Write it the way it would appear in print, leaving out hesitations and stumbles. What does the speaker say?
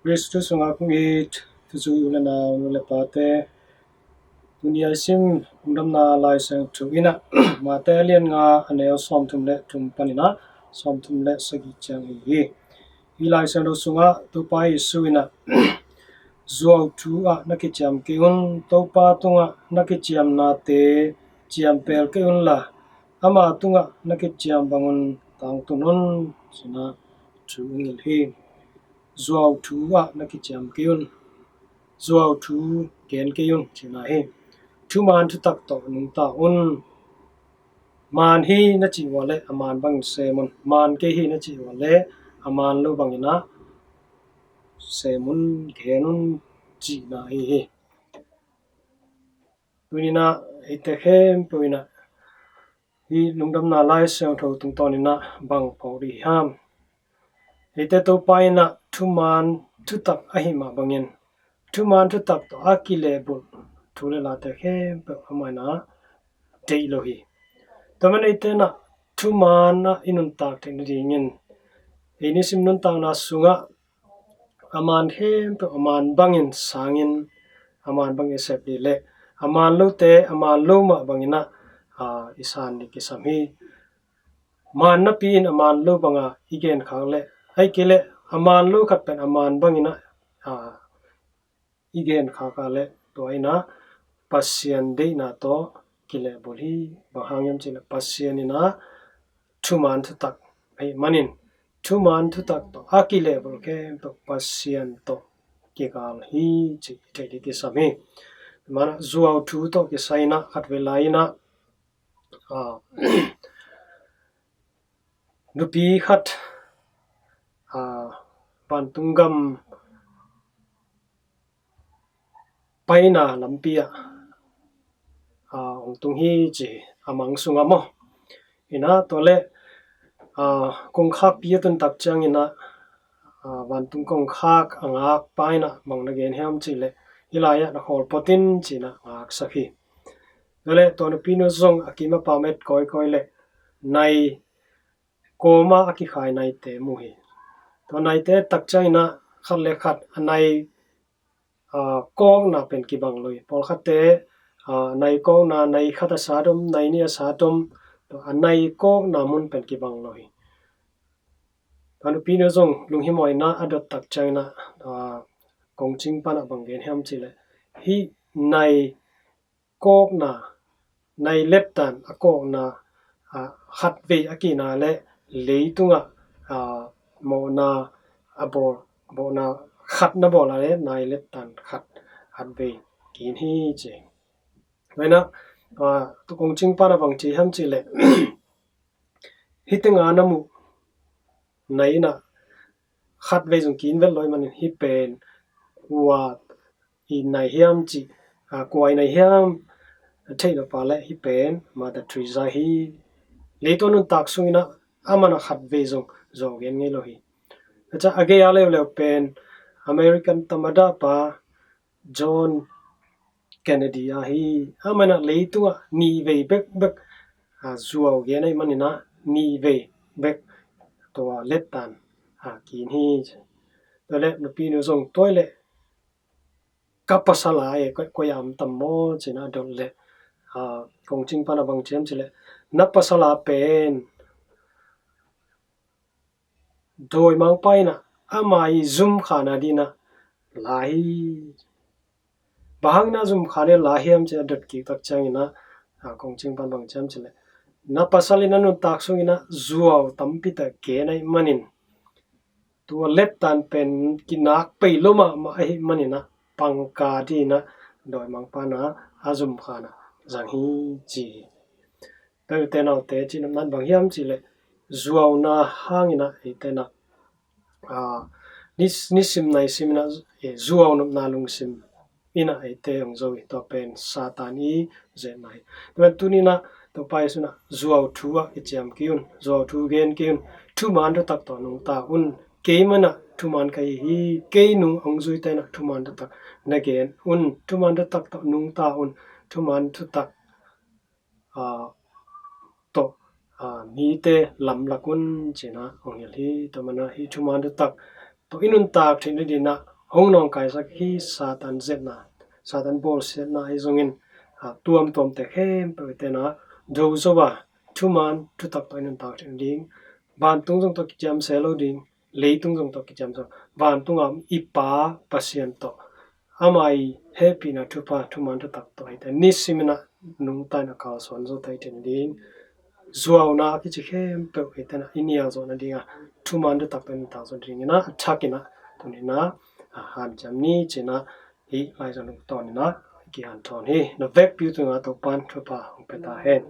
Kristu sunga kungit tuzu ulana unule pate dunia sim undam na lai sang tuina mate alien nga aneo som tumle tumpanina som tumle sagi chang hi lai sang do sunga tu pai suina zuaw tu a nakicham keun to pa tunga nakicham na te chiam pel keun la ama tunga nakicham bangun tang tunun sina chu ngil hi zuaw tu a nakicham keun zuaw tu ken keun china hi thu man thu tak to nung ta un man hi na chi wale aman bang semun man ke hi na chi wale aman lo bangina semun genun chi na hi tuina ite hem tuina hi lungdam na lai seng tho tung tonina bang pori ham ite to paina thu man thu tak ahima bangin thu man thu tak to akile bul thule la te hem pe amana dei lo hi taman ite na thu man na inun tak te ringin ini sim nun tang na sunga aman hem pe aman bangin sangin aman bang esep le aman lo te aman lo ma bangina isan ni kisami man na pin aman lo banga igen khangle ai kele aman lo khat pen aman bangina igen khakale to aina pasien de na to kile boli bahangem chile pasien ina thuman thu tak ai manin thuman thu tak to akile bol ke to pasien to ke kal hi chi thei ki sami mana zuaw thu to ke saina khatwe laina nupi khat pantungam paina lampia ongtung hi chi amang sungamo ina tole kong khak pia tun tak chang ina vantung kong khak angak paina mangna gen ham chile ilaya na hol potin china ngak sakhi tole tonu pino zong akima pamet koi koi le nai koma aki khai nai te muhi to nai te tak chang ina khat le khat anai kong na pen ki bang loi pol khat te nai kong na nai khata sadom nai ni sadom to anai kong na mun pen ki bang loi anu pino zong lunghi moi na adot tak chang na kong ching pana bang gen ham chile hi nai kok na nai leptan akok na khat ve akina le leitunga mo na abor bo na khat na bola le nai leptan khat hat ve kin hi che maina tu kong ching pana bang chi ham chile hitinga namu nai na khat ve jong kin vel loi man hi pen wa i nai hiam chi kwai nai hiam thei lo pa le hi pen ma da three za hi le to nun tak sungina amana khat ve jong zo gen nge lo hi acha age ya le pen American tamada pa John Kennedy hi amana le tu ni ve bek bek zuaw gen ai manina ni ve bek to letan kin hi tole no pino zong toile kapasala e ko yam tammo china dolle kong ching pana bang chem chile napasala pen doi mang paina amai zoom khana dina lai bahang na zoom khane lahiam che dot ki tak changina kong ching pan bang chem chile napasalina nu tak sungina zuaw tampi ta ke nai manin tu lep tan pen kinak pe loma ma hi manina pangka dina doi mang pana azum khana jang hi chi pe te nau te chi nam nan bang hiam chi le zuaw na hangina e te na nisim nai simna zuaw nam na lung sim ina e te ong zo to pen satani ze nai pe tunina to pai suna zuaw thuwa e cham kiun zuaw thu gen kiun thu man to tak to nung ta un ke mana thu man kai hi ke nung ong zui te na thu man to tak na gen un thu man to tak to nung ta un thu man thu tak to ni te lam lakun china ong hi to mana hi thu man to tak to inun tak thin di na hong nong kai sak hi satan zet na satan bol set na hi zongin tuam tom te hem pe te na do zowa thuman thu tak to inun tak thin ding ban tung jong to ki jam selo ding lei tung jong to ki jam so ban tung am ipa pasien to amai happy na thupa thuman thu tak to ite ni simina nung tai na ka son zo tai thin ding zuaw na ki chi khem pe ite na inia zo na dinga thuman thu tak to ni ta zo ding na thakina tuni na han jam ni china hi lai zo nu to ni na ki han thon hi na vek pu tu nga to pan thupa pe ta hen